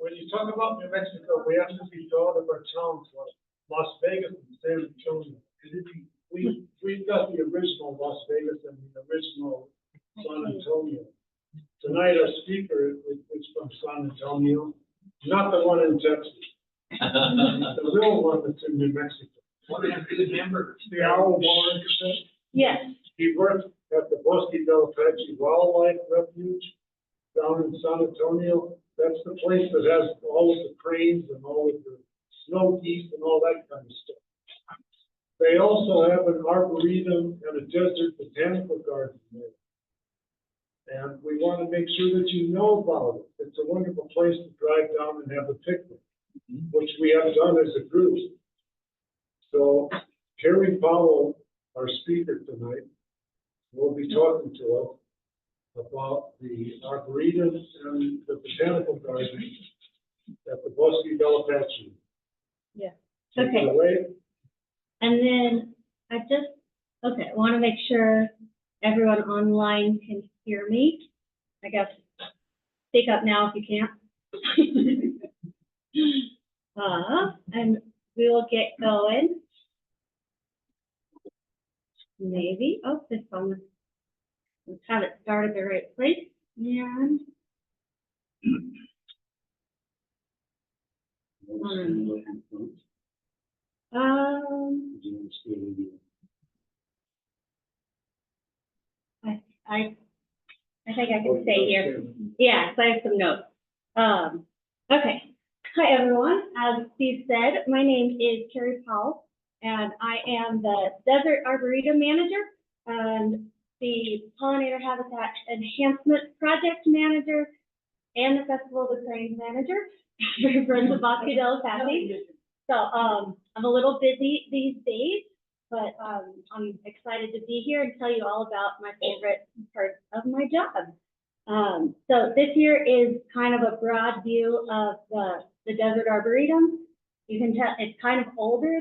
when you talk about New Mexico, we have to be thought of our towns like Las Vegas and San Antonio. We've got the original Las Vegas and the original San Antonio. Tonight, our speaker is from San Antonio, not the one in Texas. The real one that's in New Mexico. What is the member? The owl barn. Yes. He works at the Bosque del Apache Wildlife Refuge down in San Antonio. That's the place that has all of the cranes and all of the snow geese and all that kind of stuff. They also have an arboretum and a desert botanical garden there. And we want to make sure that you know about it. It's a wonderful place to drive down and have a picnic, which we have done as a group. So Cari Powell, our speaker tonight, will be talking to us about the arboretum and the botanical garden at the Bosque del Apache. Yeah. Take it Okay. away. And then I want to make sure everyone online can hear me. I guess speak up now if you can't. And we will get going. Maybe. Oh, this one. Let's have it start at the right place. And I think I can stay here. Yeah, so I have some notes. Okay. Hi, everyone. As Steve said, my name is Cari Powell, and I am the Desert Arboretum Manager and the Pollinator Habitat Enhancement Project Manager and the Festival of the Cranes Manager for Friends of Bosque del Apache. So I'm a little busy these days, but I'm excited to be here and tell you all about my favorite parts of my job. So this here is kind of a broad view of the Desert Arboretum. You can tell it's kind of older.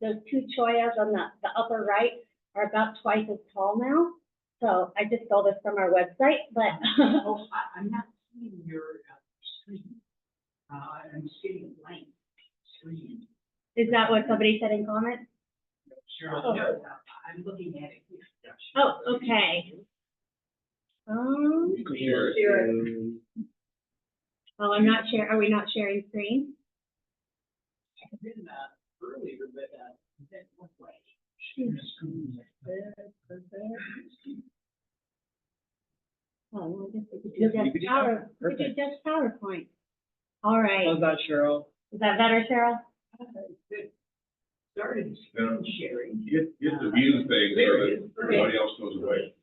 Those two choyas on the upper right are about twice as tall now. So I just stole this from our website, but I'm not seeing your screen. I'm seeing a blank screen. is that what somebody said in comments? Sure. Oh. No, I'm looking at it here. Oh, okay. Sure. Oh, I'm not sharing. Are we not sharing screen? I've been earlier, but that one way. Oh, well, I guess we could do just PowerPoint. All right. How's that, Cheryl? Is that better, Cheryl? Started screen sharing. Get the view thing so that everybody else goes away.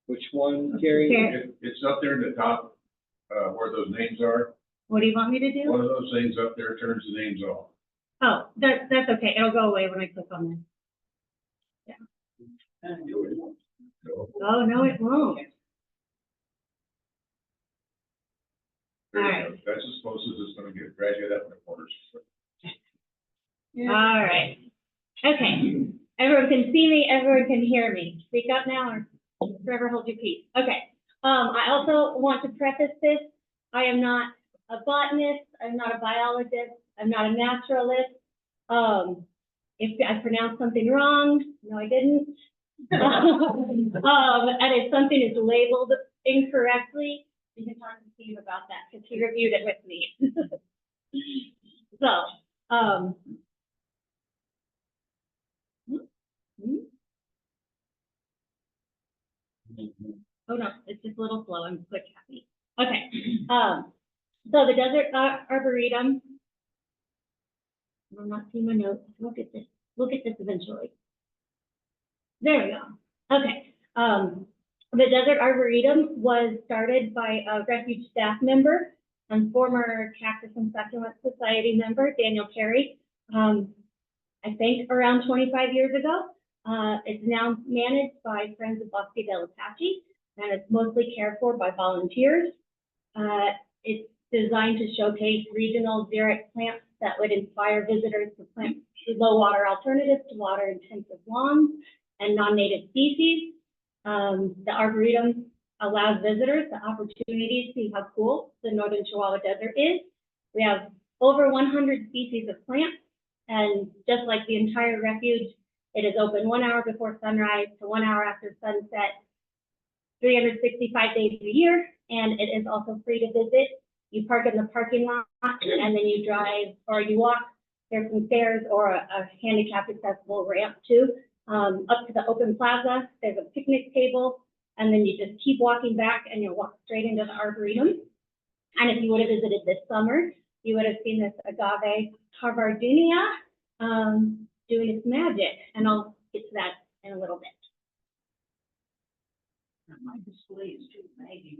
Which one, Gary? Here. It's up there in the top, where those names are. What do you want me to do? One of those things up there turns the names off. Oh, that's okay. It'll go away when I click on this. Oh, no, it won't. There you All go. That's as close as it's gonna get, graduate up in the corners. All right. Okay. Everyone can see me. Everyone can hear me. Speak up now or forever hold your peace. Okay. I also want to preface this. I am not a botanist. I'm not a biologist. I'm not a naturalist. If I pronounced something wrong, no, I didn't. And if something is labeled incorrectly, you can talk to Steve about that because he reviewed it with me. So, oh no, it's just a little slow. I'm quick happy. Okay. So the Desert Arboretum. I'm not seeing my notes. Look at this. Look at this eventually. There we go. Okay. The Desert Arboretum was started by a Refuge staff member and former Cactus and Succulent Society member, Daniel Cari, I think around 25 years ago. It's now managed by Friends of Bosque del Apache, and it's mostly cared for by volunteers. It's designed to showcase regional xeric plants that would inspire visitors to plant low water alternatives to water intensive lawns and non-native species. The Arboretum allows visitors the opportunity to see how cool the Northern Chihuahua Desert is. We have over 100 species of plants, and just like the entire refuge, it is open 1 hour before sunrise to 1 hour after sunset, 365 days a year, and it is also free to visit. You park in the parking lot, and then you drive or you walk. There's some stairs or a handicap accessible ramp too, up to the open plaza. There's a picnic table, and then you just keep walking back and you'll walk straight into the Arboretum. And if you would have visited this summer, you would have seen this agave Harvardunia doing its magic, and I'll get to that in a little bit. My display is too baggy.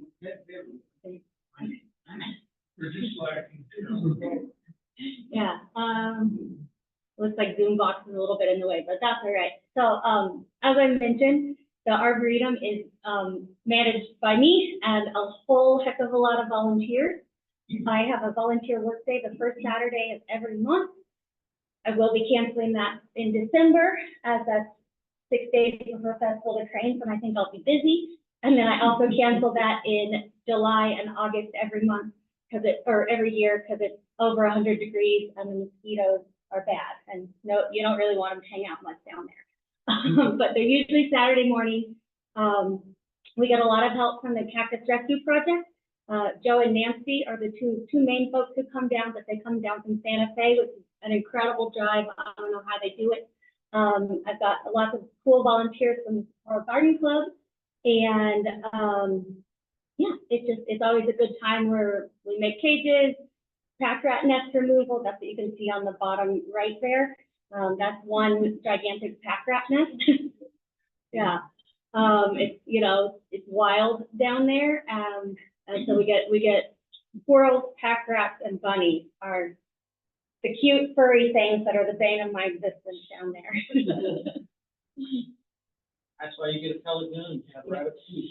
We're just lacking. Yeah, looks like Zoom box is a little bit in the way, but that's all right. So, as I mentioned, the Arboretum is managed by me and a whole heck of a lot of volunteers. I have a volunteer work day the first Saturday of every month. I will be canceling that in December, as that's 6 days before Festival of Cranes, and I think I'll be busy. And then I also cancel that in July and August every month, or every year, because it's over 100 degrees and the mosquitoes are bad. And no, you don't really want them to hang out much down there. But they're usually Saturday morning. We get a lot of help from the Cactus Rescue Project. Joe and Nancy are the two main folks who come down, but they come down from Santa Fe, which is an incredible drive. I don't know how they do it. I've got lots of cool volunteers from the Flora Garden Club, and yeah, it's always a good time where we make cages, pack rat nest removal. That's what you can see on the bottom right there. That's one gigantic pack rat nest. Yeah, it's wild down there, and so we get squirrels, pack rats, and bunnies are the cute furry things that are the bane of my existence down there. That's why you get a pellet gun and have rabbit food.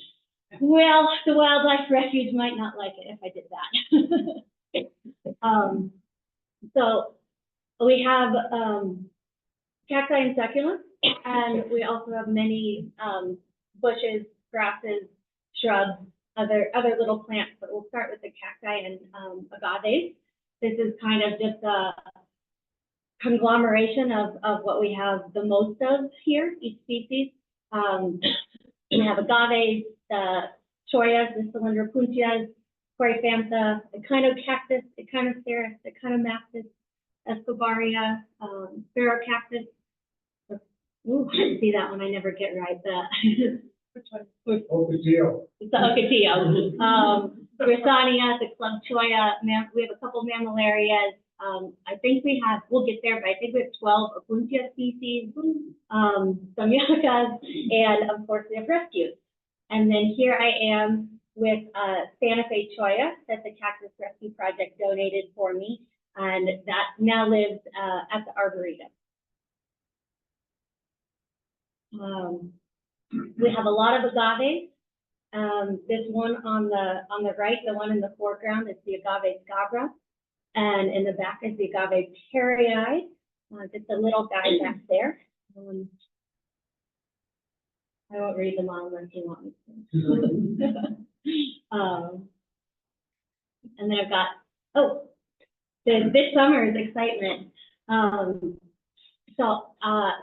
Well, the wildlife refuge might not like it if I did that. So we have cacti and succulents, and we also have many bushes, grasses, shrubs, other little plants. But we'll start with the cacti and agaves. This is kind of just a conglomeration of what we have the most of here, each species. We have agaves, the choyas, the cylindropuntias, coryphantha, echinocactus, echinoceras, echinomastus, escobaria, spherocactus. Ooh, I didn't see that one. I never get right. Ocotillo. It's the Ocotillo. Grissania, the club choya. We have a couple mammillarias. I think we'll get there, but I think we have 12 opuntia species, some yuccas, and of course we have rescues. And then here I am with Santa Fe choya that the Cactus Rescue Project donated for me, and that now lives at the Arboretum. We have a lot of agaves. This one on the right, the one in the foreground, is the agave scabra, and in the back is the agave perii, just a little guy back there. I won't read them all unless you want me to. And then I've got, this summer's excitement. So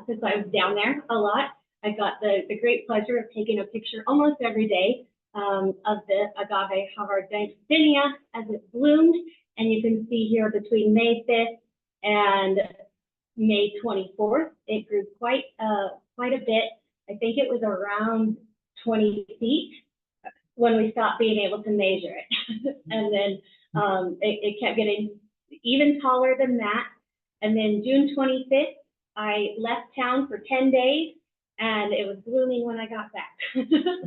since I was down there a lot, I got the great pleasure of taking a picture almost every day of the agave Harvardunia as it bloomed. And you can see here between May 5th and May 24th, it grew quite a bit. I think it was around 20 feet when we stopped being able to measure it. And then it kept getting even taller than that. And then June 25th, I left town for 10 days, and it was blooming when I got back.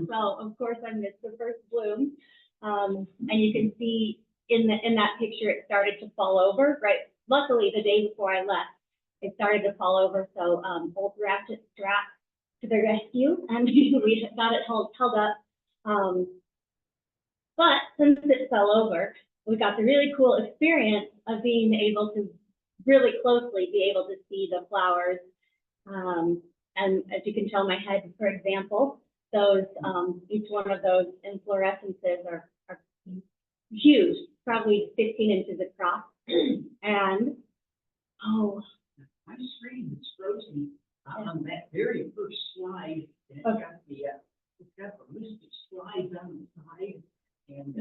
So of course I missed the first bloom. And you can see in that picture, it started to fall over, right? Luckily, the day before I left, it started to fall over. So old ratchet strap to the rescue, and we got it held up. But since it fell over, we got the really cool experience of being able to really closely be able to see the flowers. And as you can tell, my head, for example, those, each one of those inflorescences are huge, probably 15 inches across. And, oh, My screen is frozen on that very first slide, and it's got the list of slides on the side, and,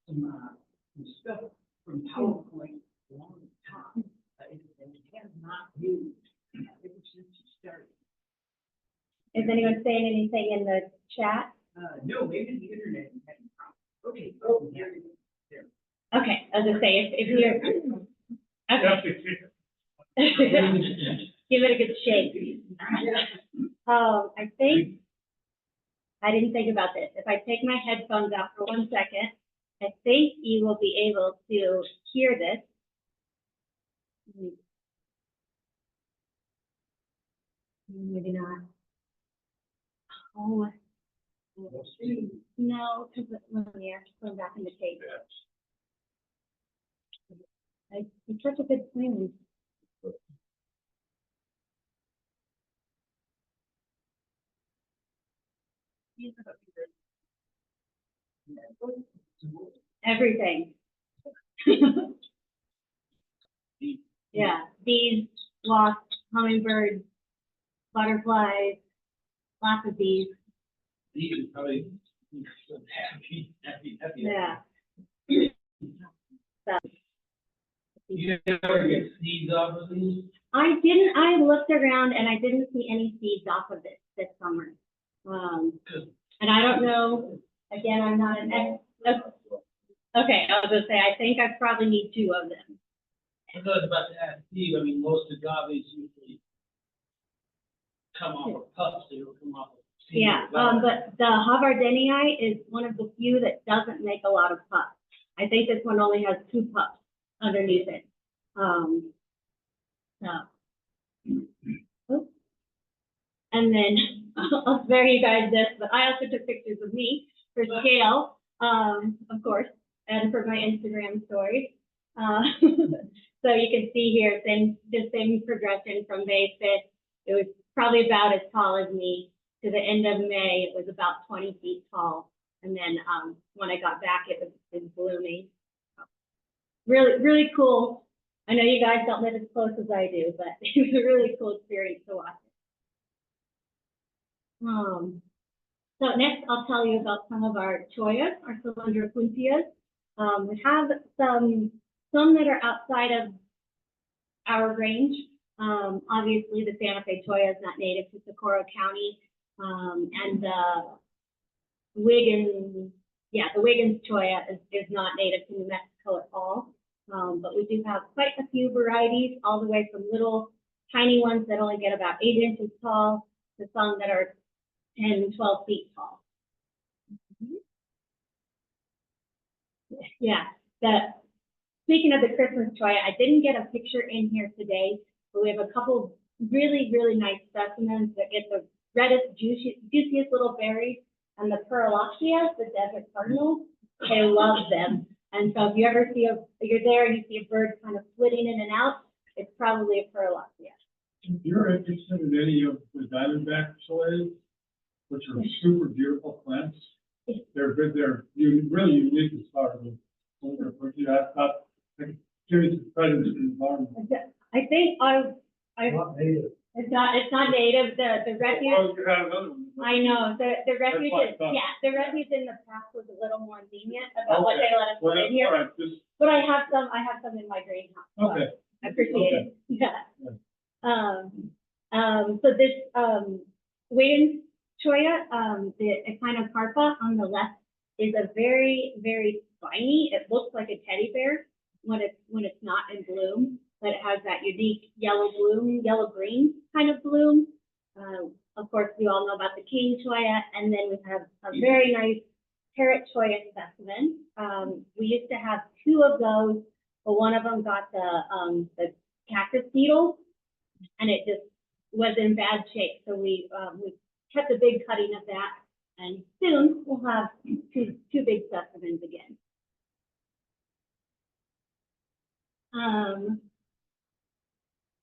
some stuff from PowerPoint along the top. And it has not moved ever since you started. is anyone saying anything in the chat? No, maybe the internet is having problems. Okay, oh, there it is. There. Okay, I was gonna say, if you're, okay. Give it a good shake. I think, I didn't think about this. If I take my headphones out for 1 second, I think you will be able to hear this. Maybe not. Oh, no, because yeah, going back in the tape. It's such a good plan. Everything. Yeah, bees, wasps, hummingbirds, butterflies, lots of bees. You can probably happy. Yeah. So, You ever get seeds off of these? I looked around and I didn't see any seeds off of it this summer. And I don't know, again, I'm not an expert. Okay, I was gonna say, I think I probably need 2 of them. I was about to ask Steve, I mean, most agaves usually come off of pups, they don't come off of seeds. Yeah, but the Havardenii is one of the few that doesn't make a lot of pups. I think this one only has 2 pups underneath it. Oops. And then I'll spare you guys this, but I also took pictures of me for scale, of course, and for my Instagram stories. So you can see here, the same progression from May 5th. It was probably about as tall as me. To the end of May, it was about 20 feet tall. And then when I got back, it was blooming. Really, really cool. I know you guys don't live as close as I do, but it was a really cool experience to watch. So next, I'll tell you about some of our choyas, our cylindropuntias. We have some that are outside of our range. Obviously, the Santa Fe choya is not native to Socorro County, and the Wiggins choya is not native to New Mexico at all. But we do have quite a few varieties, all the way from little tiny ones that only get about 8 inches tall to some that are 10, 12 feet tall. Yeah, speaking of the Christmas choya, I didn't get a picture in here today, but we have a couple really, really nice specimens that get the reddest, juiciest little berries, and the Perloxias, the desert cardinals, they love them. And so if you ever see you're there and you see a bird kind of flitting in and out, it's probably a Perloxia. If you're interested in any of the diamondback choias, which are super beautiful plants, they're good. They're really unique as far as the I'm curious if presence in the farm. I think Not native. it's not native. The refuge. Oh, you had another one. I know the refuge what I is, thought. yeah, the refuge in the past was a little more lenient about what they let us Well, put in that's here. all right. Just, But I have some in my greenhouse. So okay. I appreciate Okay. it. Yeah. So this Wiggins choya, the echinocarpa on the left is a very, very spiny. It looks like a teddy bear when it's not in bloom, but it has that unique yellow bloom, yellow green kind of bloom. Of course, you all know about the cane choya, and then we have a very nice parrot choya specimen. We used to have 2 of those, but one of them got the cactus beetle, and it just was in bad shape. So we kept a big cutting of that, and soon we'll have two big specimens again.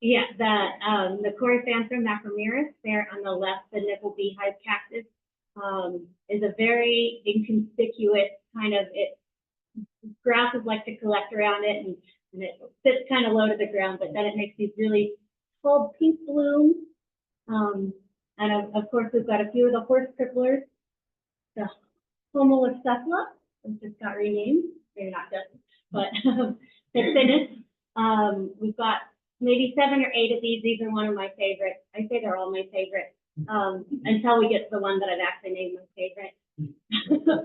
Yeah, the Coryphantha macromeris there on the left, the nickel beehive cactus. is a very inconspicuous kind of, grasses like to collect around it, and it sits kind of low to the ground, but then it makes these really tall pink blooms. And of course, we've got a few of the horse cripplers, the Homolocephala, which just got renamed. They're not just, but the thinnest. We've got maybe 7 or 8 of these. These are one of my favorites. I say they're all my favorite until we get to the one that I've actually named my favorite.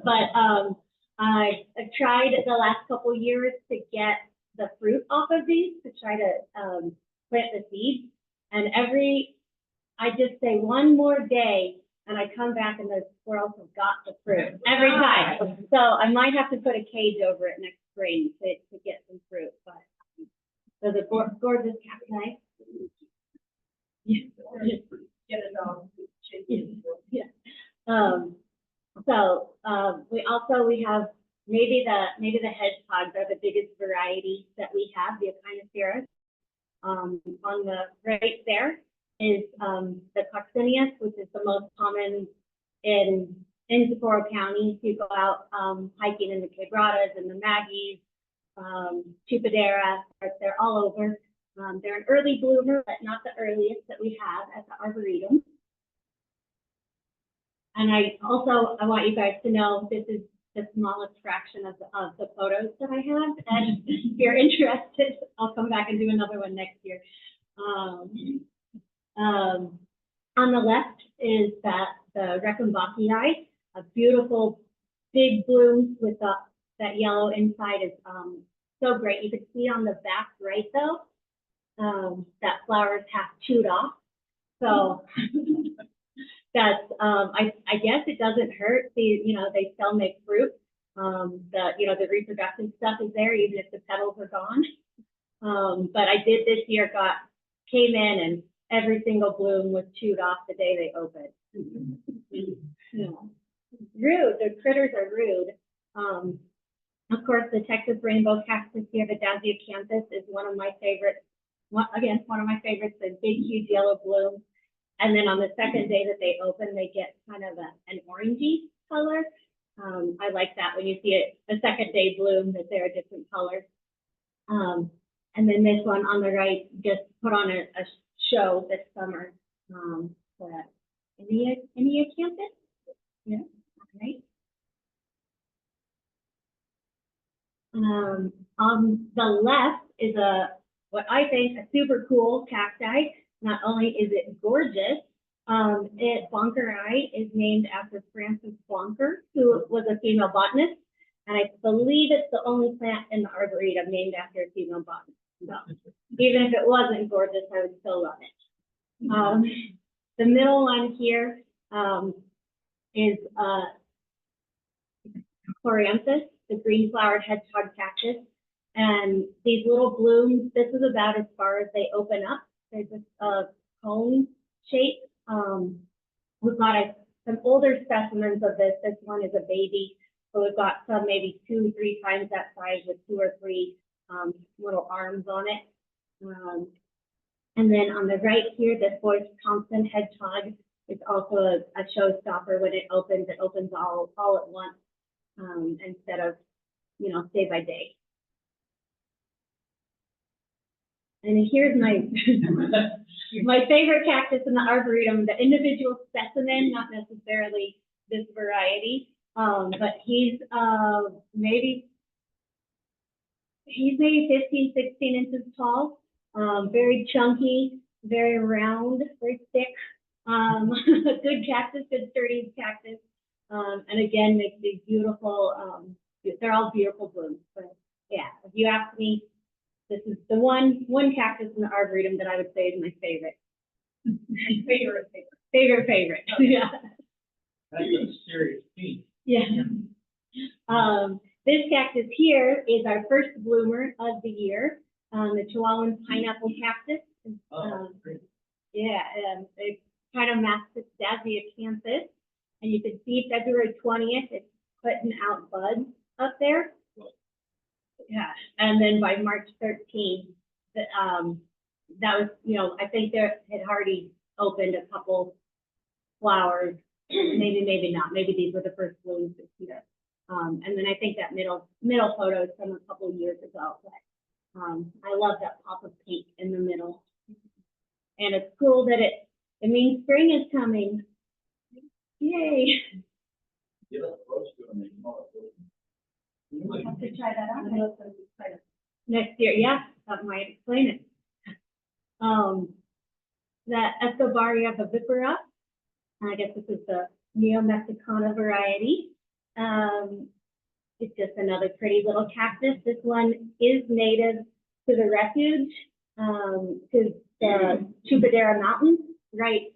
But I've tried the last couple years to get the fruit off of these, to try to plant the seeds. And I just say one more day, and I come back and the squirrels have got the fruit every time. So I might have to put a cage over it next spring to get some fruit. But so the gorgeous cacti. Get it all. Yeah. So we have maybe the hedgehogs are the biggest variety that we have, the Echinopteris. On the right there is the Coccineus, which is the most common in Socorro County. You go out hiking in the Quebradas and the Maggies, Chupadera, they're all over. They're an early bloomer, but not the earliest that we have at the Arboretum. And I want you guys to know this is the smallest fraction of the photos that I have. And if you're interested, I'll come back and do another one next year. On the left is the Recumbacii, a beautiful big bloom with that yellow inside is so great. You can see on the back right though, that flower is half chewed off. So that's I guess it doesn't hurt. They still make fruit. The reproductive stuff is there even if the petals are gone. But I did this year came in and every single bloom was chewed off the day they opened. Yeah. Rude. The critters are rude. Of course, the Texas rainbow cactus here, the Dasyacanthes, is one of my favorites. One of my favorites, the big, huge yellow bloom. And then on the second day that they open, they get kind of an orangey color. I like that when you see it, the second day bloom, that they're a different color. And then this one on the right just put on a show this summer. The Eniacanthus? Yeah, okay. On the left is what I think a super cool cacti. Not only is it gorgeous, Bonkeri is named after Frances Bonker, who was a female botanist, and I believe it's the only plant in the Arboretum named after a female botanist. So even if it wasn't gorgeous, I would still love it. The middle one here is Chloranthes, the green flowered hedgehog cactus. And these little blooms, this is about as far as they open up. They're just a cone shape. We've got some older specimens of this. This one is a baby. So we've got some maybe 2 or 3 times that size with 2 or 3 little arms on it. And then on the right here, this Boyce Thompson hedgehog is also a showstopper. When it opens all at once instead of, day by day. And here's my my favorite cactus in the Arboretum, the individual specimen, not necessarily this variety, but he's maybe 15, 16 inches tall, very chunky, very round, very thick, good cactus, good sturdy cactus, and again makes these beautiful, they're all beautiful blooms. But yeah, if you ask me, this is the one cactus in the Arboretum that I would say is my favorite. Favorite. Yeah. That's a serious piece. Yeah. This cactus here is our first bloomer of the year, the Chihuahuan pineapple cactus. Great. Yeah, it kind of masks its Dasyacanthes, and you can see February 20th, it's putting out buds up there. Yeah, and then by March 13th, that was, I think there had already opened a couple flowers maybe, maybe not. Maybe these were the first blooms this year. And then I think that middle photo is from a couple of years ago. But, I love that pop of pink in the middle. And it's cool that it means spring is coming. Yay. Yeah, close to them, I'll have to try that out. Next year, yeah, that might explain it. The Escobaria vivipara, I guess this is the Neo-Mexicana variety. It's just another pretty little cactus. This one is native to the refuge, to the Chupadera Mountains, right?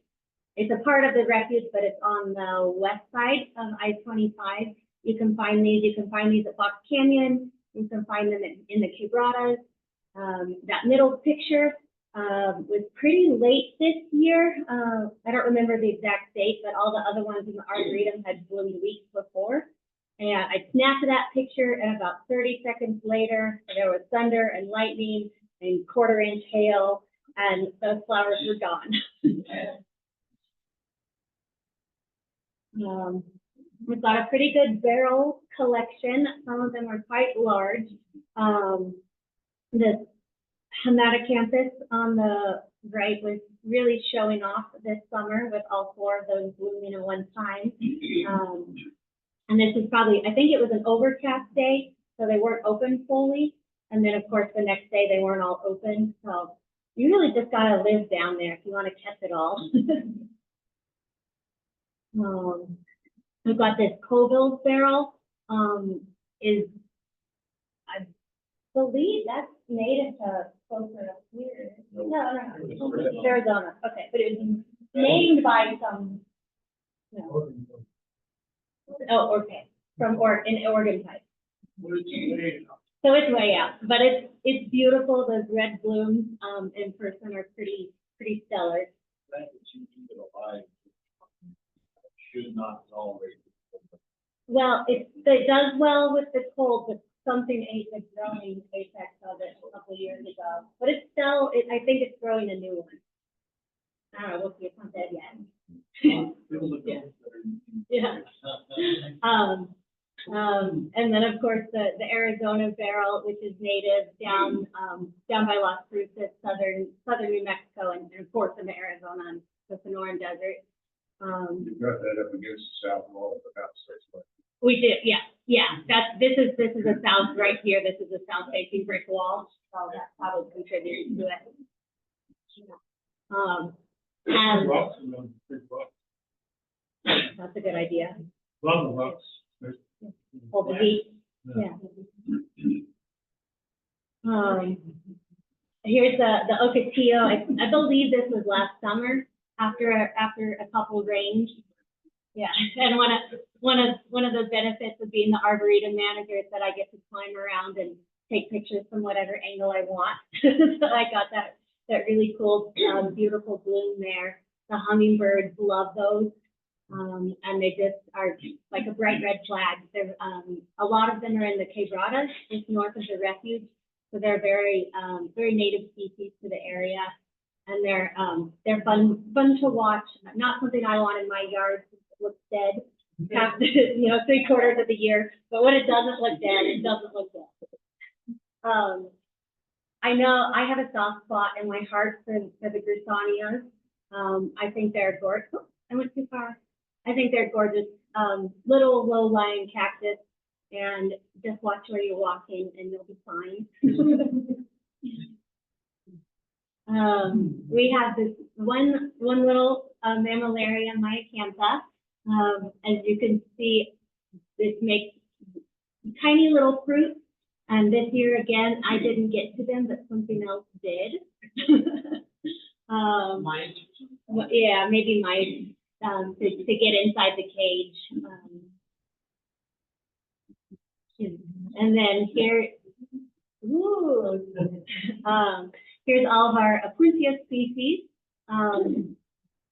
It's a part of the refuge, but it's on the west side of I-25. You can find these at Fox Canyon. You can find them in the quebradas. That middle picture was pretty late this year. I don't remember the exact date, but all the other ones in the Arboretum had bloomed weeks before. And I snapped that picture, and about 30 seconds later, there was thunder and lightning and quarter-inch hail, and those flowers were gone. We've got a pretty good barrel collection. Some of them are quite large. The Hematocampus on the right was really showing off this summer with all four of those blooming at one time. And this is probably, I think it was an overcast day, so they weren't open fully. And then, of course, the next day they weren't all open. So you really just got to live down there if you want to catch it all. We've got this Colville's barrel. I believe that's native to closer up here. No, Arizona. Okay, but it was named by some. No. Oh, okay, from Oregon type. So it's way out, but it's beautiful. Those red blooms in person are pretty stellar. Should not tolerate. Well, it does well with the cold, but something ate the growing apex of it a couple years ago. But it's still, I think it's growing a new one. I don't know, we'll see, it's not dead yet. Yeah. And then of course the Arizona barrel, which is native down by Las Cruces, southern New Mexico, and of course in the Arizona and the Sonoran Desert. You've got that up against the south wall of the house. We did, yeah. This is a south right here. This is a south facing brick wall, so that probably contributes to it. And Rocks around the big rocks. that's a good idea. Love the rocks. Hold the beat. Yeah. Here's the Ocotillo. I believe this was last summer after a couple of rains. Yeah, and one of the benefits of being the Arboretum manager is that I get to climb around and take pictures from whatever angle I want. So I got that really cool, beautiful bloom there. The hummingbirds love those. And they just are like a bright red flag. They're, a lot of them are in the quebradas, just north of the refuge. So they're very native species to the area. And they're fun to watch. Not something I want in my yard. It looks dead, half the, 3/4 of the year. But when it doesn't look dead, it doesn't look dead. I know I have a soft spot in my heart for the Grusonias. I think they're gorgeous. Oh, I went too far. I think they're gorgeous, little low-lying cactus, and just watch where you're walking and you'll be fine. We have this one little Mammillaria myacantha. As you can see, this makes tiny little fruits. And this year, again, I didn't get to them, but something else did. Yeah, maybe mice. To get inside the cage. And then here, here's all of our Apuntia species.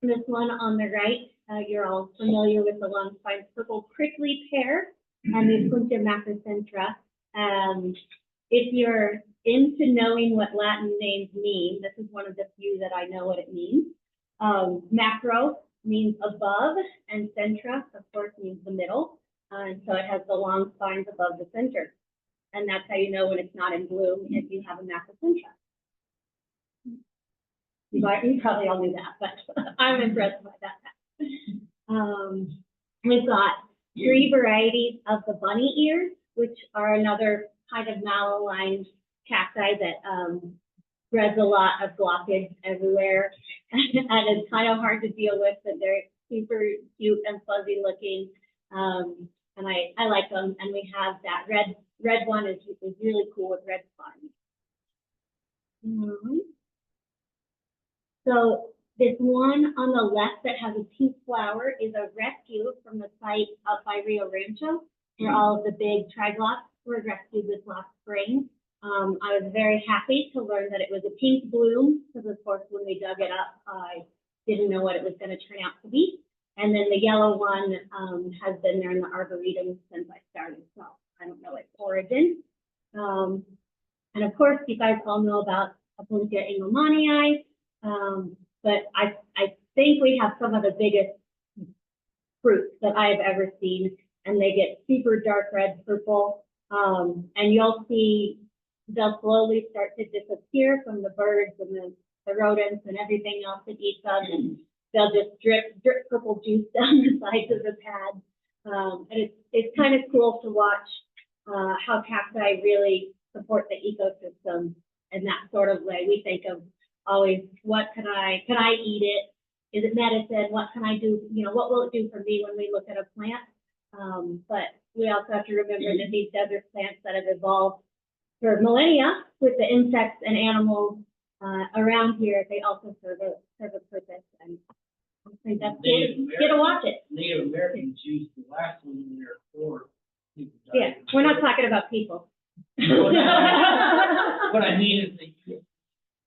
This one on the right, you're all familiar with the long-spine purple prickly pear and the Apuntia macrocentra. If you're into knowing what Latin names mean, this is one of the few that I know what it means. Macro means above, and centra, of course, means the middle. And so it has the long spines above the center. And that's how you know when it's not in bloom, if you have a macrocentra. You probably all knew that, but I'm impressed by that. We've got 3 varieties of the bunny ears, which are another kind of mallow-lined cacti that spreads a lot of blockage everywhere. And it's kind of hard to deal with, but they're super cute and fuzzy looking. And I like them. And we have that red one is really cool with red spines. So this one on the left that has a pink flower is a rescue from the site up by Rio Rancho, where all of the big triglops were rescued this last spring. I was very happy to learn that it was a pink bloom, because of course when we dug it up, I didn't know what it was going to turn out to be. And then the yellow one has been there in the Arboretum since I started, so I don't know its origin. And of course, you guys all know about Apuntia engelmannii, but I think we have some of the biggest fruits that I've ever seen, and they get super dark red purple, and you'll see they'll slowly start to disappear from the birds and the rodents and everything else that eats them, and they'll just drip purple juice down the sides of the pad. And it's kind of cool to watch how cacti really support the ecosystem in that sort of way. We think of always, can I eat it? Is it medicine? What can I do? You know, what will it do for me when we look at a plant? But we also have to remember that these desert plants that have evolved for millennia with the insects and animals around here, they also serve a purpose. And I think that's cool. Get to watch it. Native Americans used the last one in their core. Yeah, we're not talking about people. What I mean is they use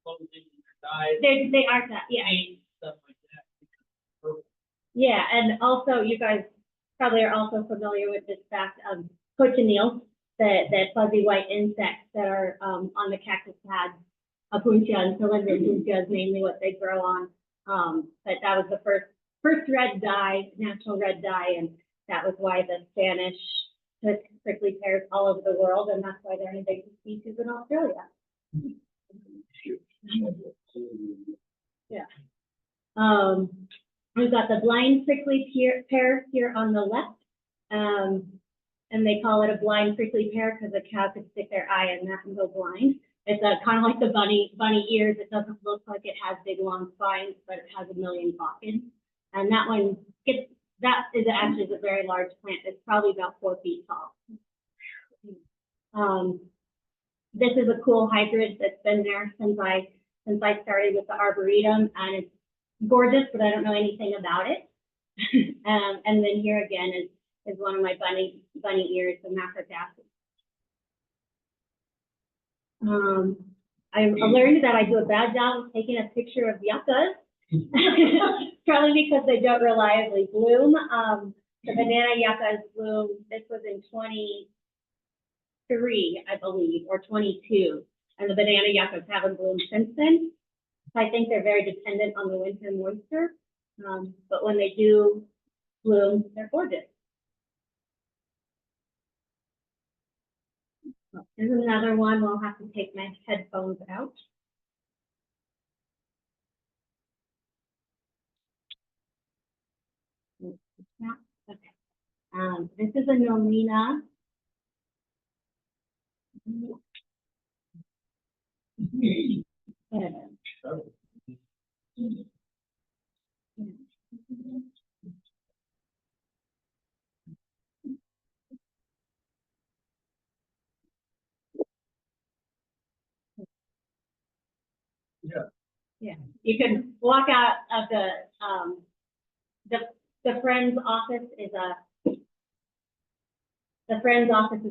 clothing in their diet. They are that, yeah. Stuff like that. Yeah, and also you guys probably are also familiar with this fact of cochineal, the fuzzy white insects that are on the cactus pads. Apuntia and Cylindra Apuntia is mainly what they grow on. But that was the first red dye, natural red dye, and that was why the Spanish took prickly pears all over the world, and that's why they're an invasive species in Australia. Yeah. We've got the blind prickly pear here on the left, and they call it a blind prickly pear because a cow could stick their eye in that and go blind. It's kind of like the bunny ears. It doesn't look like it has big long spines, but it has a million cockins. And that one that is actually a very large plant. It's probably about 4 feet tall. This is a cool hybrid that's been there since I started with the Arboretum, and it's gorgeous, but I don't know anything about it. And then here again is one of my bunny ears, the macrocactus. I learned that I do a bad job of taking a picture of yuccas, probably because they don't reliably bloom. The banana yuccas bloom, this was in 23, I believe, or 22, and the banana yuccas haven't bloomed since then. So I think they're very dependent on the winter moisture, but when they do bloom, they're gorgeous. Here's another one. We'll have to take my headphones out. Okay. This is a nomina. Yeah, you can walk out of the friend's office is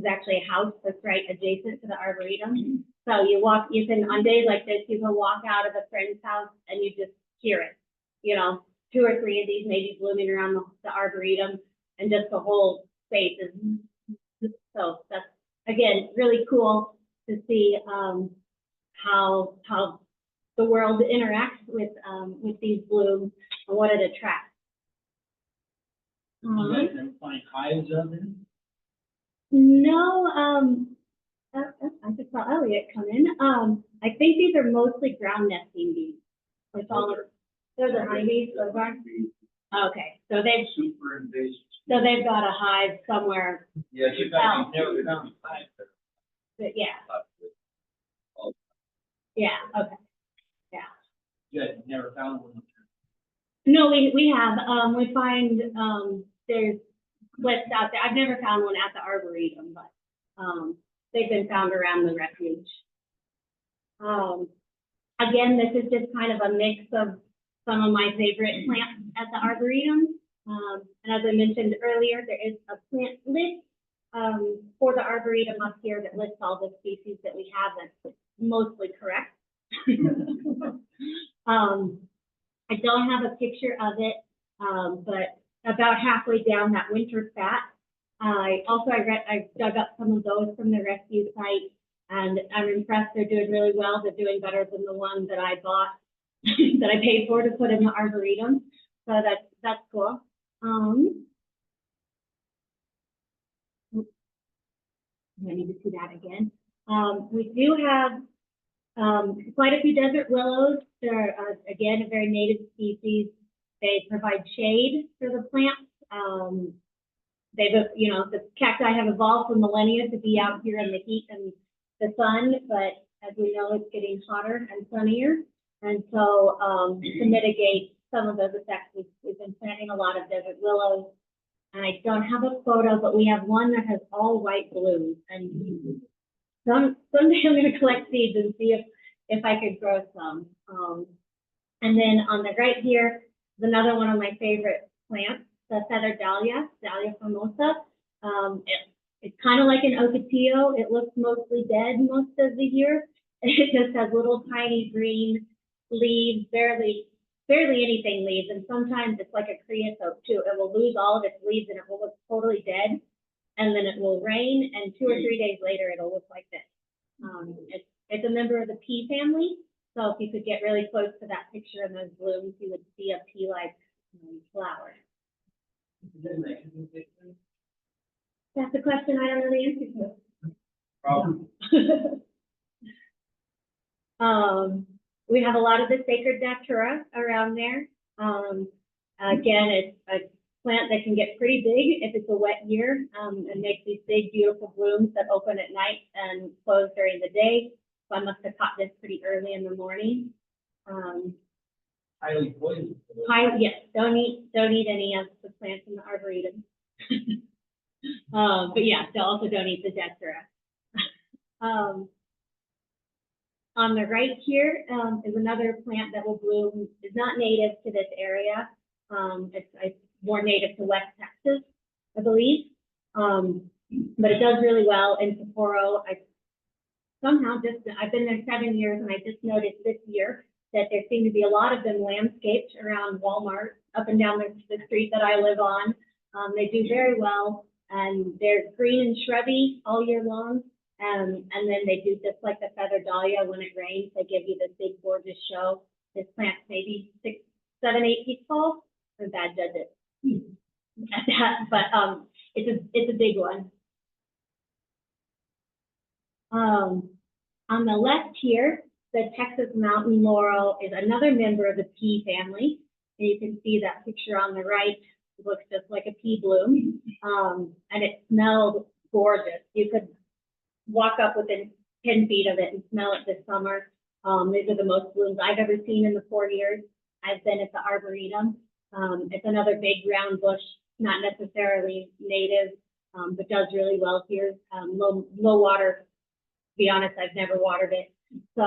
actually a house that's right adjacent to the Arboretum. So you can, on days like this, you can walk out of a friend's house and you just hear it. You know, 2 or 3 of these maybe blooming around the Arboretum, and just the whole space is, so that's, again, really cool to see how the world interacts with these blooms and what it attracts. You guys ever find hives out there? No, I just saw Elliot come in. I think these are mostly ground nesting bees. Like all, those are honeybees, those are? Okay, so Super invasive. they've got a hive somewhere, Yeah, You guys have never found a hive there. but yeah, okay. You guys have never found one up No, we have, we find, there's lists out there. I've never found one at the Arboretum, but, they've been found around the refuge. Again, this is just kind of a mix of some of my favorite plants at the Arboretum. And as I mentioned earlier, there is a plant list, for the Arboretum up here that lists all the species that we have. That's mostly correct. I don't have a picture of it, but about halfway down that winter fat, I dug up some of those from the rescue site, and I'm impressed. They're doing really well. They're doing better than the one that I bought, that I paid for to put in the Arboretum. So that's cool. I need to see that again. We do have quite a few desert willows. They're, again, a very native species. They provide shade for the plants. The cacti have evolved for millennia to be out here in the heat and the sun, but as we know, it's getting hotter and sunnier. And so to mitigate some of those effects, we've been planting a lot of desert willows. And I don't have a photo, but we have one that has all white blooms. And someday I'm going to collect seeds and see if I could grow some. And then on the right here is another one of my favorite plants, the feather dahlia, Dahlia formosa. It's kind of like an ocotillo. It looks mostly dead most of the year. It just has little tiny green leaves, barely anything leaves, and sometimes it's like a creosote too. It will lose all of its leaves and it will look totally dead, and then it will rain, and 2 or 3 days later it'll look like this. It's a member of the pea family, so if you could get really close to that picture and those blooms, you would see a pea-like flower. That's a question I don't know the answer to. We have a lot of the sacred datura around there. Again, it's a plant that can get pretty big if it's a wet year, and makes these big, beautiful blooms that open at night and close during the day. So I must have caught this pretty early in the morning. highly poisonous. Yes, don't eat any of the plants in the Arboretum. But yeah, also don't eat the datura. On the right here is another plant that will bloom. It's not native to this area. It's more native to West Texas, I believe. But it does really well in Sapporo. I've been there 7 years, and I just noticed this year that there seem to be a lot of them landscaped around Walmart, up and down the street that I live on. They do very well, and they're green and shrubby all year long. And then they do just like the feather dahlia. When it rains, they give you this big, gorgeous show. This plant's maybe 6, 7, 8 feet tall. I'm bad judge it at that, but it's a big one. On the left here, the Texas mountain laurel is another member of the pea family. And you can see that picture on the right. It looks just like a pea bloom, and it smells gorgeous. You could walk up within 10 feet of it and smell it this summer. These are the most blooms I've ever seen in the 4 years I've been at the Arboretum. It's another big round bush, not necessarily native, but does really well here. Low water. To be honest, I've never watered it. So.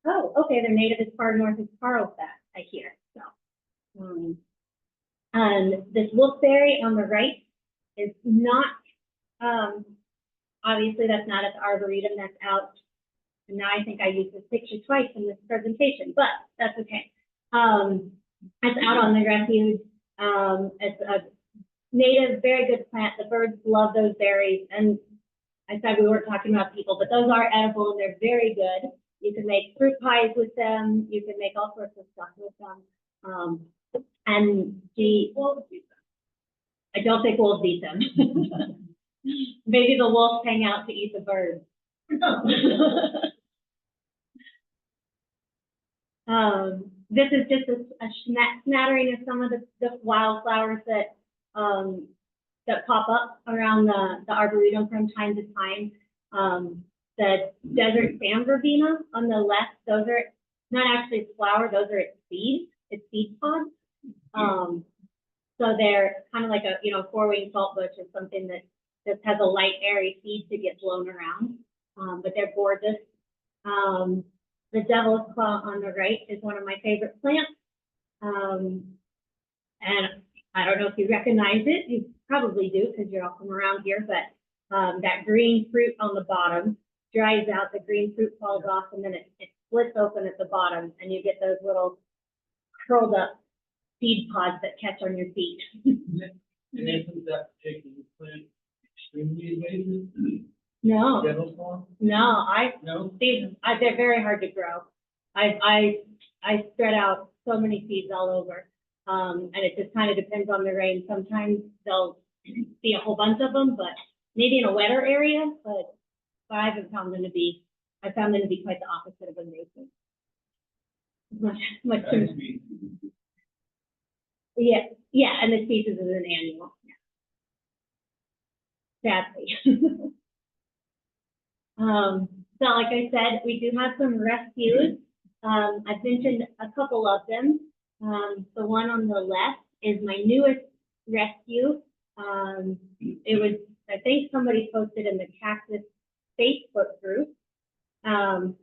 Oh, okay. They're native as far north as Carlsbad, I hear. So, and this wolfberry on the right is not. Obviously, that's not at the Arboretum. That's out. And now I think I used this picture twice in this presentation, but that's okay. It's out on the refuge. It's a native, very good plant. The birds love those berries. And I said we weren't talking about people, but those are edible and they're very good. You can make fruit pies with them. You can make all sorts of stuff with them. And I don't think wolves eat them. Maybe the wolves hang out to eat the birds. This is just a smattering of some of the wildflowers that that pop up around the arboretum from time to time. The desert sand verbena on the left, those are not actually flower, those are its seeds, its seed pods. So they're kind of like a, you know, four-winged saltbush or something that just has a light, airy seed to get blown around. But they're gorgeous. The devil's claw on the right is one of my favorite plants. And I don't know if you recognize it. You probably do because you're all from around here, but that green fruit on the bottom dries out, the green fruit falls off, and then it splits open at the bottom, and you get those little curled up seed pods that catch on your feet. And isn't that particular plant extremely invasive? No, Devil's claw? no, No? they're very hard to grow. I spread out so many seeds all over. And it just kind of depends on the rain. Sometimes they'll see a whole bunch of them, but maybe in a wetter area, but I haven't found them to be, I found them to be quite the opposite of invasive. Much too, yeah, and the species is an annual. Sadly. So like I said, we do have some rescues. I've mentioned a couple of them. The one on the left is my newest rescue. It was, I think somebody posted in the cactus Facebook group. And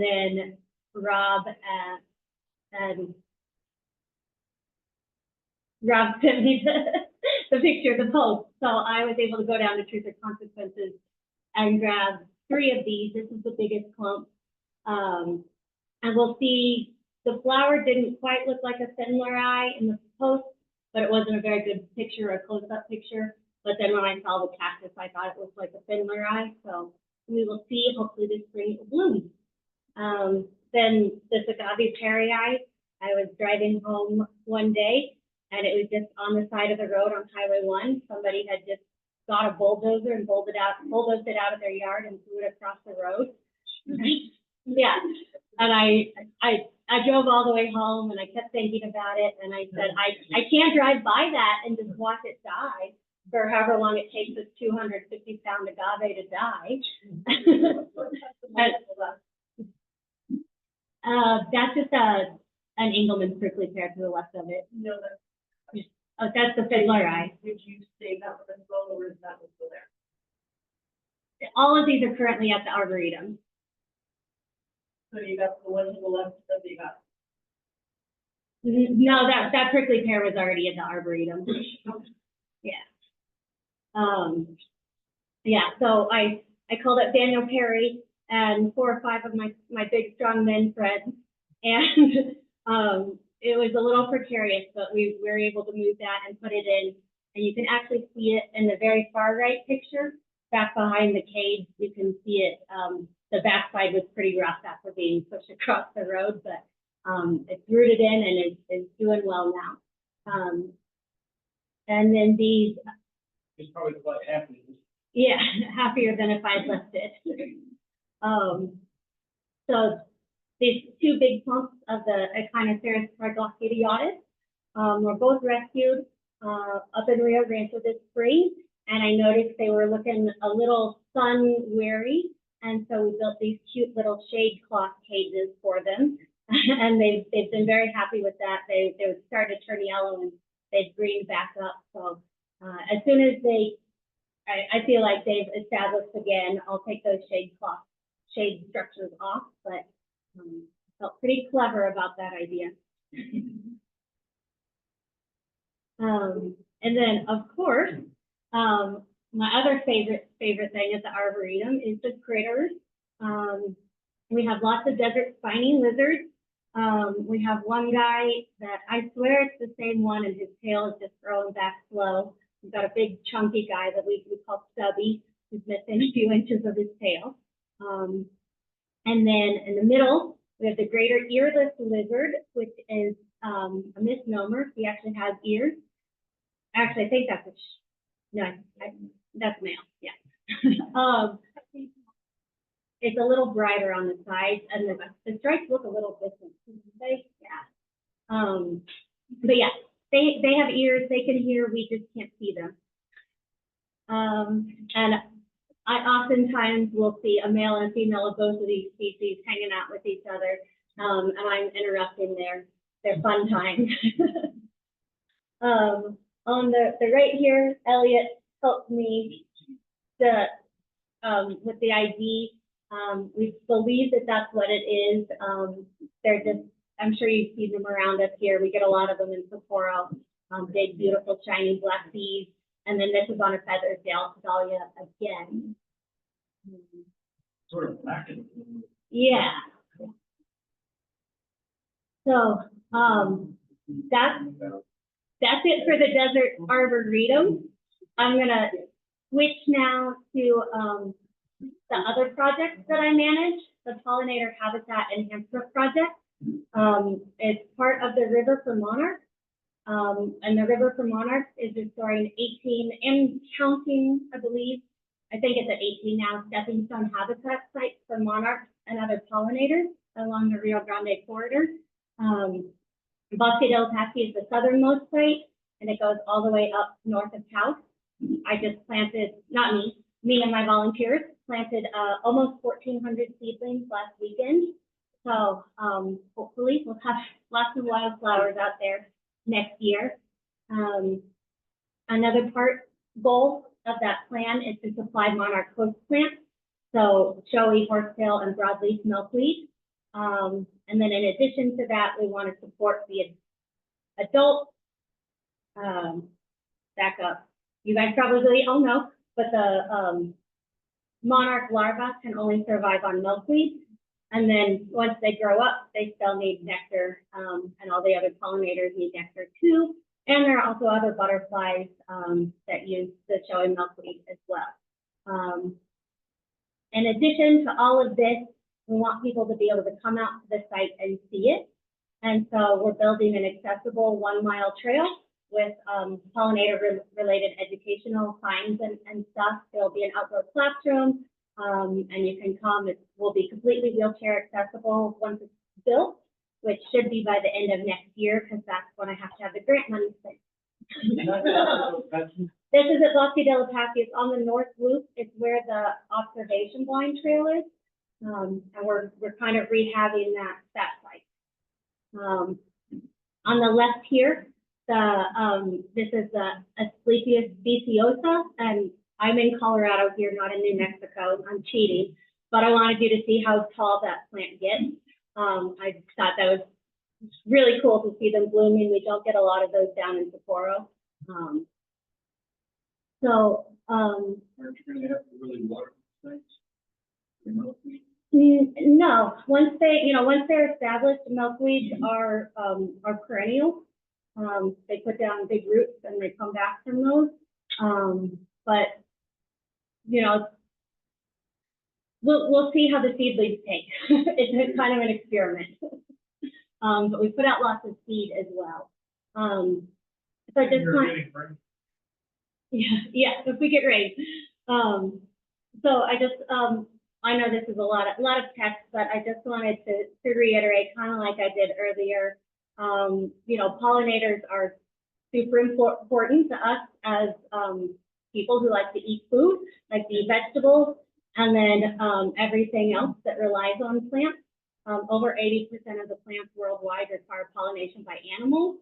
then Rob sent me the picture, the post. So I was able to go down to Truth or Consequences and grab 3 of these. This is the biggest clump. And we'll see the flower didn't quite look like a fiddler eye in the post, but it wasn't a very good picture, a close-up picture. But then when I saw the cactus, I thought it looked like a fiddler eye. So we will see. Hopefully this spring it will bloom. Then the agave perry eye. I was driving home one day, and it was just on the side of the road on Highway 1. Somebody had just got a bulldozer and bulldozed it out of their yard and threw it across the road. Yeah, and I drove all the way home, and I kept thinking about it, and I said, I can't drive by that and just watch it die for however long it takes this 250-pound agave to die. That's just an Engelmann prickly pear to the left of it. No, Oh, that's the fiddler eye. did you say that was as well, or is that was still there? All of these are currently at the Arboretum. So you got the one to the left that you got. No, that prickly pear was already at the Arboretum. Yeah. Yeah, so I called up Daniel Perry and 4 or 5 of my big strong men friends, and it was a little precarious, but we were able to move that and put it in, and you can actually see it in the very far right picture, back behind the cage. You can see it. The backside was pretty rough after being pushed across the road, but it's rooted in and is doing well now. And then these. It's probably quite happy. Yeah, happier than if I'd left it. So these 2 big clumps of the Echinocereus triglossidiotis were both rescued up in Rio Rancho this spring, and I noticed they were looking a little sun weary, and so we built these cute little shade cloth cages for them, and they've been very happy with that. They started to turn yellow and they've greened back up. So as soon as I feel like they've established again, I'll take those shade structures off, but felt pretty clever about that idea. And then, of course, my other favorite thing at the Arboretum is the critters. We have lots of desert spiny lizards. We have one guy that I swear it's the same one, and his tail is just growing back slow. We've got a big chunky guy that we call Stubby, who's missing a few inches of his tail. And then in the middle, we have the greater earless lizard, which is a misnomer. He actually has ears. Actually, I think that's that's male, yeah. It's a little brighter on the sides, and the stripes look a little different. Yeah. But yeah, they have ears, they can hear, we just can't see them. And I oftentimes will see a male and female of both of these species hanging out with each other, and I'm interrupting their fun time. On the right here, Elliot helped me with the ID. We believe that that's what it is. They're just, I'm sure you've seen them around us here. We get a lot of them in Sapporo. Big, beautiful, shiny black bees. And then this is on a feather dahlia again. Sort of black. Yeah. So that's it for the Desert Arboretum. I'm gonna switch now to the other projects that I manage, the Pollinator Habitat Enhancement Project. It's part of the River for Monarchs. And the River for Monarchs is restoring 18 and counting, I believe. I think it's at 18 now, stepping stone habitat sites for monarchs and other pollinators along the Rio Grande corridor. Bosque del Apache is the southernmost site, and it goes all the way up north of Taos. I just planted, not me and my volunteers planted almost 1,400 seedlings last weekend. So hopefully we'll have lots of wildflowers out there next year. Another goal of that plan is to supply monarch host plants, so showy horsetail and broadleaf milkweed. And then in addition to that, we want to support the adult, back up. You guys probably all know, but the monarch larvae can only survive on milkweed. And then once they grow up, they still need nectar, and all the other pollinators need nectar too. And there are also other butterflies that use the showy milkweed as well. In addition to all of this, we want people to be able to come out to the site and see it. And so we're building an accessible 1-mile trail with pollinator-related educational signs and stuff. There'll be an outdoor classroom, and you can come. It will be completely wheelchair accessible once it's built, which should be by the end of next year, because that's when I have to have the grant money spent. This is at Bosque del Apache. It's on the north loop. It's where the observation blind trail is. And we're kind of rehabbing that site. On the left here, this is the Asclepias speciosa, and I'm in Colorado here, not in New Mexico. I'm cheating, but I wanted you to see how tall that plant gets. I thought that was really cool to see them blooming. We don't get a lot of those down in Sapporo. Aren't you gonna have to really water things? No, once they're established, milkweeds are perennial. They put down big roots and they come back from those. But we'll see how the seedlings take. It's kind of an experiment. But we put out lots of seed as well. So I just yeah, if we get rain. So I just I know this is a lot of text, but I just wanted to reiterate, kind of like I did earlier. Pollinators are super important to us as people who like to eat food, like to eat vegetables, and then everything else that relies on plants. Over 80% of the plants worldwide require pollination by animals.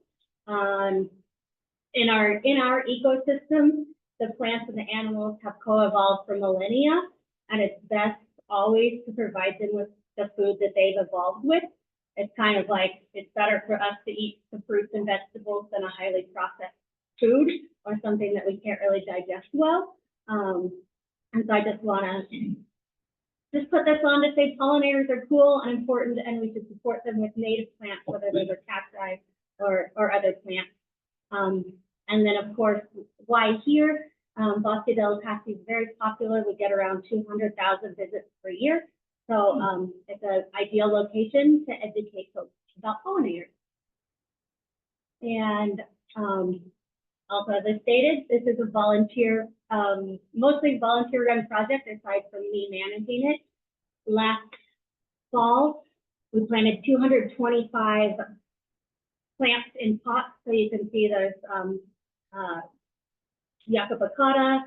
In our ecosystem, the plants and the animals have co-evolved for millennia, and it's best always to provide them with the food that they've evolved with. It's kind of like it's better for us to eat the fruits and vegetables than a highly processed food or something that we can't really digest well. And so I just want to just put this on to say pollinators are cool and important, and we should support them with native plants, whether those are cacti or other plants. And then, of course, why here? Bosque del Apache is very popular. We get around 200,000 visits per year. So it's an ideal location to educate folks about pollinators. And also, as I stated, this is a volunteer, mostly volunteer-run project aside from me managing it. Last fall, we planted 225 plants in pots. So you can see there's Yucca baccata.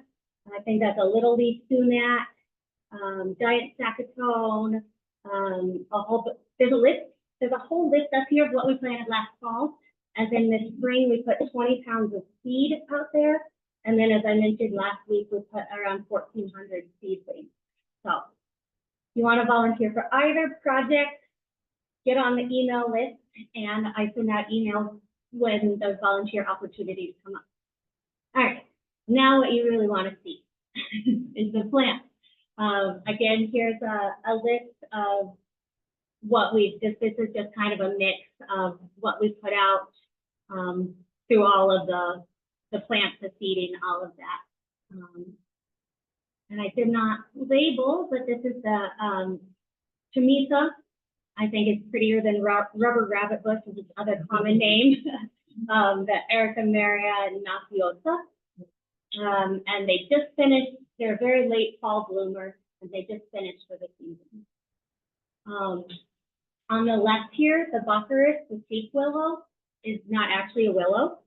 I think that's a little leaf sumac, giant saccatone, there's a whole list up here of what we planted last fall. As in the spring, we put 20 pounds of seed out there. And then as I mentioned last week, we put around 1,400 seedlings. So if you want to volunteer for either project, get on the email list and I send out emails when those volunteer opportunities come up. All right, now what you really want to see is the plant. Again, here's a list of what this is just kind of a mix of what we put out through all of the plants, the seeding, all of that. And I did not label, but this is the Chamisa. I think it's prettier than rubber rabbit bush, which is another common name. The Erica Maria Naciosa. And they just finished, they're a very late fall bloomer, and they just finished for the season. On the left here, the Baccharis, the sheep willow, is not actually a willow,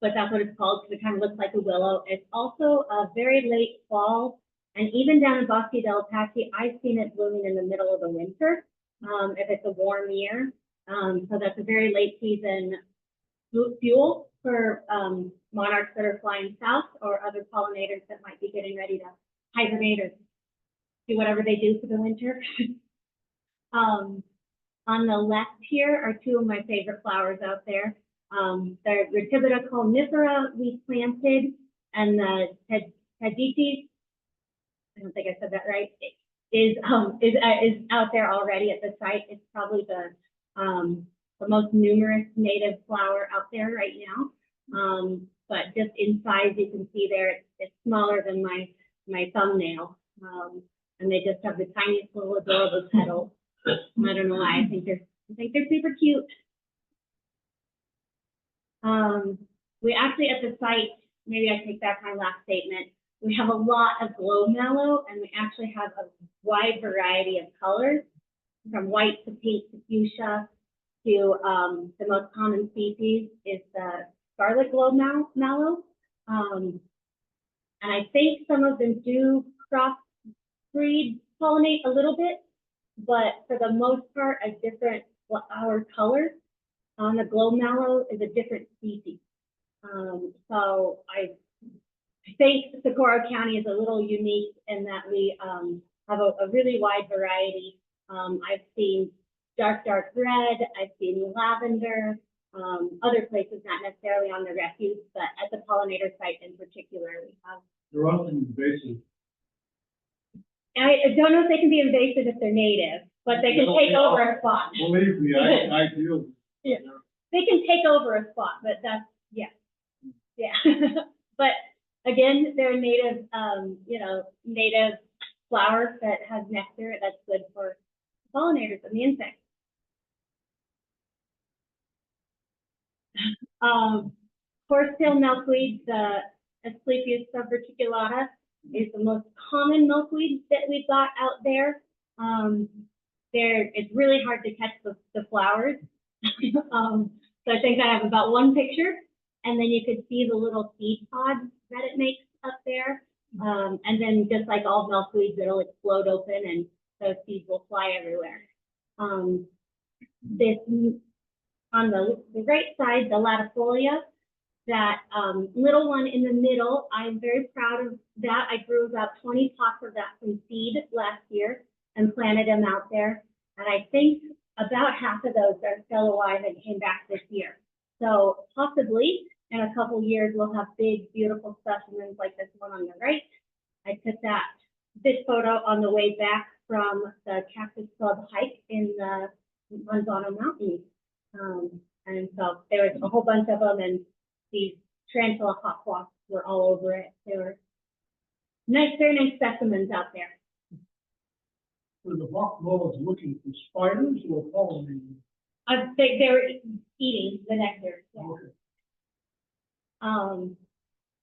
but that's what it's called because it kind of looks like a willow. It's also a very late fall, and even down in Bosque del Apache, I've seen it blooming in the middle of the winter if it's a warm year. So that's a very late season fuel for monarchs that are flying south or other pollinators that might be getting ready to hibernate or do whatever they do for the winter. On the left here are two of my favorite flowers out there. The Retivita conifera we planted, and the Tajitis, I don't think I said that right, is out there already at the site. It's probably the most numerous native flower out there right now. But just in size, you can see there, it's smaller than my thumbnail. And they just have the tiniest little adorable petals. I don't know why. I think they're super cute. We actually at the site, maybe I take back my last statement. We have a lot of glow mallow, and we actually have a wide variety of colors, from white to pink to fuchsia to the most common species is the scarlet glow mallow. And I think some of them do crossbreed pollinate a little bit, but for the most part, a different flower color on the glow mallow is a different species. So I think Socorro County is a little unique in that we have a really wide variety. I've seen dark red, I've seen lavender, other places not necessarily on the refuge, but at the pollinator site in particular, we have. They're often invasive. I don't know if they can be invasive if they're native, but they can take over a spot. Believe me, I do. Yeah. They can take over a spot, but that's, yeah. But again, they're native, native flowers that have nectar that's good for pollinators and the insects. Horsetail milkweed, the Asclepias subverticulata, is the most common milkweed that we've got out there. It's really hard to catch the flowers. So I think I have about one picture, and then you could see the little seed pods that it makes up there. And then just like all milkweeds, it'll explode open and those seeds will fly everywhere. This on the right side, the latifolia, that little one in the middle, I'm very proud of that. I grew about 20 pots of that from seed last year and planted them out there. And I think about half of those are still alive and came back this year. So possibly in a couple years, we'll have big, beautiful specimens like this one on the right. I took this photo on the way back from the Cactus Club hike in the Manzano Mountains. And so there was a whole bunch of them, and these tarantula hawk wasps were all over it. They were nice, very nice specimens out there. Were the hawk moths looking for spiders or pollinators? They were eating the nectar. Yeah.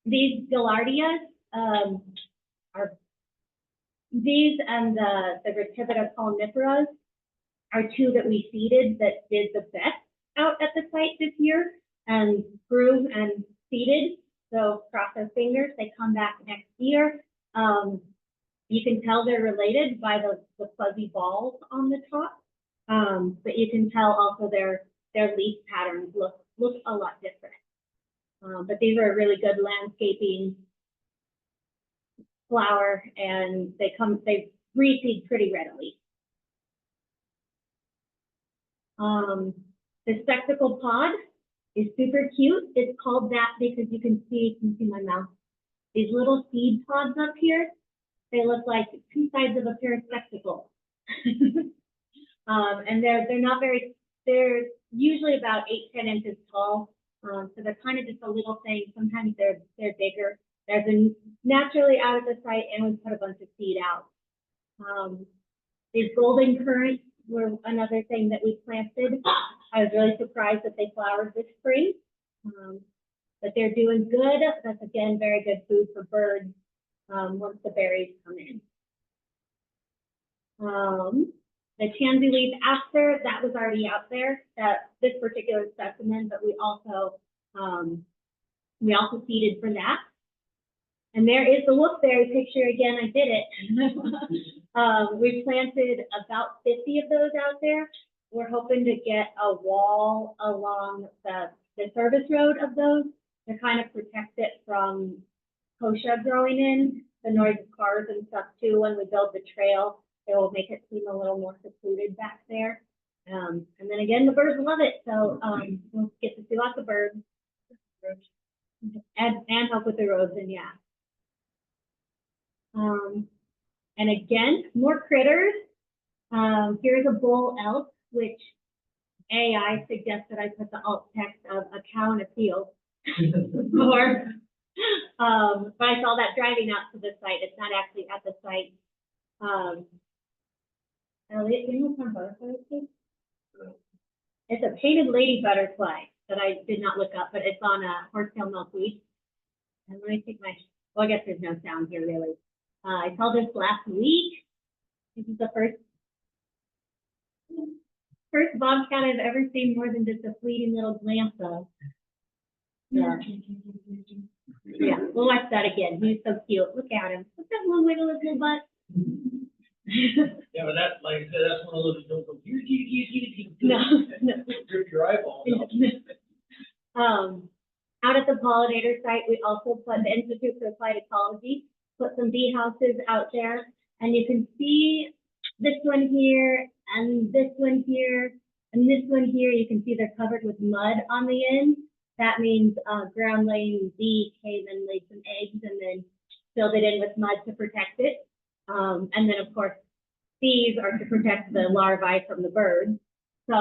These Gaillardias, are, these and the Retivita palmiferas are two that we seeded that did the best out at the site this year and grew and seeded. So cross our fingers, they come back next year. You can tell they're related by the fuzzy balls on the top. But you can tell also their leaf patterns look a lot different. But these are a really good landscaping flower, and they reseed pretty readily. The spectacle pod is super cute. It's called that because you can see my mouth. These little seed pods up here, they look like two sides of a pair of spectacles. And they're not they're usually about 8-10 inches tall. So they're kind of just a little thing. Sometimes they're bigger. They've been naturally out of the site, and we put a bunch of seed out. These golden currants were another thing that we planted. I was really surprised that they flowered this spring, but they're doing good. That's again very good food for birds once the berries come in. The tansy leaf aster, that was already out there, this particular specimen, but we also seeded for that. And there is the wolfberry picture again. I did it. We planted about 50 of those out there. We're hoping to get a wall along the service road of those to kind of protect it from kochia growing in, the noise of cars and stuff too. When we build the trail, it will make it seem a little more secluded back there. And then again, the birds love it. So we'll get to see lots of birds and help with the roads, and yeah. And again, more critters. Here's a bull elk, which AI suggested I put the alt text of a cow in a field. Or, but I saw that driving out to the site. It's not actually at the site. Elliot, do you know what butterfly is? It's a painted lady butterfly that I did not look up, but it's on a horsetail milkweed. And let me take well, I guess there's no sound here really. I saw this last week. This is the first bobcat I've ever seen more than just a fleeting little glance of. Yeah. Yeah, we'll watch that again. He's so cute. Look at him. Look at that one wiggle his little butt. Yeah, but that's, like I said, that's one of those that don't go, No. Rip your eyeballs out. Out at the pollinator site, we also put the Institute for Applied Ecology, put some bee houses out there, and you can see this one here, and this one here, and this one here. You can see they're covered with mud on the end. That means ground laying bee came and laid some eggs and then filled it in with mud to protect it. And then, of course, bees are to protect the larvae from the birds. So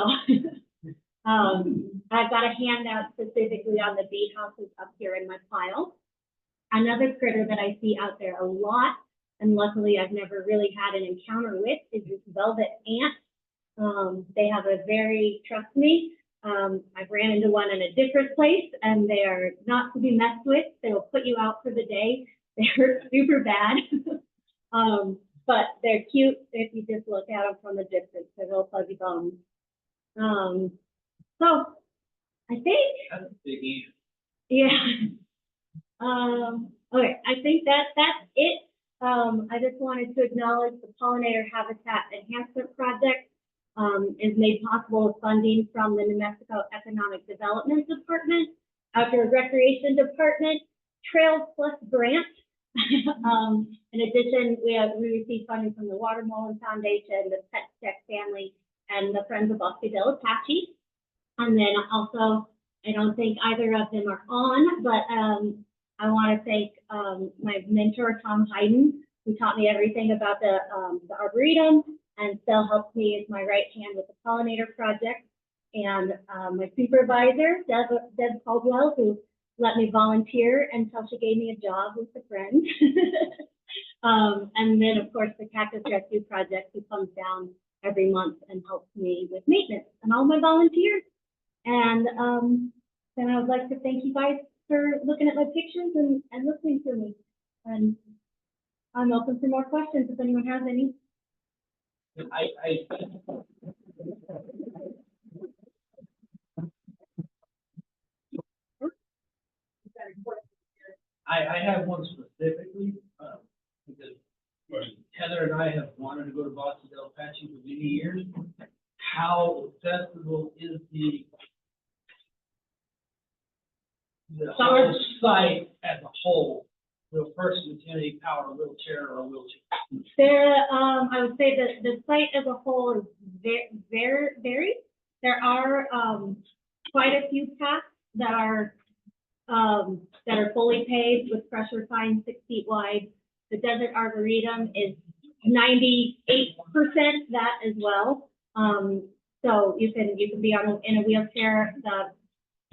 I've got a handout specifically on the bee houses up here in my pile. Another critter that I see out there a lot, and luckily I've never really had an encounter with, is this velvet ant. They have a very, trust me, I've ran into one in a different place, and they are not to be messed with. They will put you out for the day. They hurt super bad. But they're cute if you just look at them from a distance. They're little fuzzy bones. So I think, That's a big ant. yeah. Okay, I think that's it. I just wanted to acknowledge the Pollinator Habitat Enhancement Project is made possible with funding from the New Mexico Economic Development Department, Outdoor Recreation Department, Trails Plus Grant. In addition, we received funding from the Watermelon Foundation, the Pet Tech family, and the Friends of Bosque del Apache. And then also, I don't think either of them are on, but I want to thank my mentor, Tom Hayden, who taught me everything about the Arboretum and still helps me as my right hand with the Pollinator Project. And my supervisor, Deb Caldwell, who let me volunteer until she gave me a job with a friend. And then, of course, the Cactus Rescue Project, who comes down every month and helps me with maintenance and all my volunteers. And then I would like to thank you guys for looking at my pictures and listening to me. And I'm open for more questions if anyone has any. I have one specifically, because Heather and I have wanted to go to Bosque del Apache for many years. How accessible is the whole site as a whole, for a person with any power, wheelchair or a wheelchair? I would say that the site as a whole is very varied. There are quite a few paths that are fully paved with pressure fines 6 feet wide. The Desert Arboretum is 98% that as well. So you can be in a wheelchair. The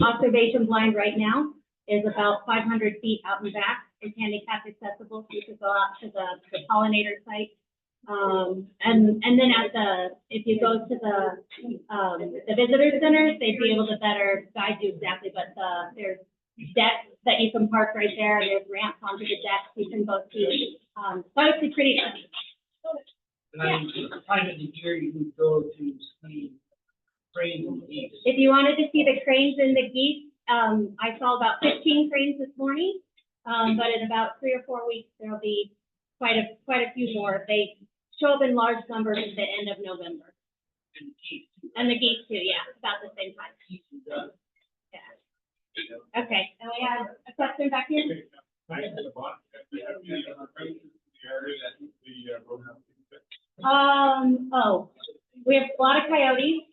observation blind right now is about 500 feet out and back. It's handicap accessible, so you could go out to the pollinator site. And then if you go to the visitor center, they'd be able to better guide you exactly, but there's decks that you can park right there, and there's ramps onto the decks you can go to. So it's pretty easy. And I'm kind of here you would go to see cranes and geese. If you wanted to see the cranes and the geese, I saw about 15 cranes this morning, but in about 3 or 4 weeks, there'll be quite a few more. They show up in large numbers at the end of November. And geese. And the geese too, yeah, about the same time. Yeah. Okay, and we have a question back here. We have a lot of coyotes.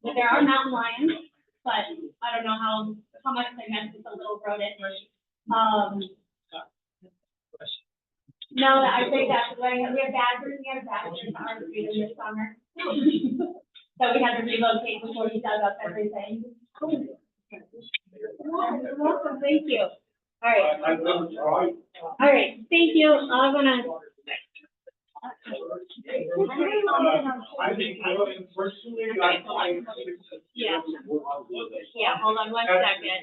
But there are mountain lions, but I don't know how much they mess with the little rodent. No, I think that's what we have badgers. We had badgers in our freedom this summer. So we had to relocate before we dug up everything. You're welcome. Thank you. All right. All right. Thank you. I'm gonna. I think personally, Yeah. Yeah. Hold on 1 second.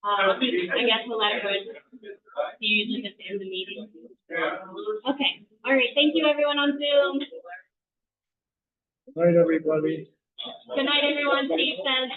I guess we'll let everyone. You usually just end the meeting. Okay. All right. Thank you, everyone on Zoom. Night, everybody. Good night, everyone. Steve says.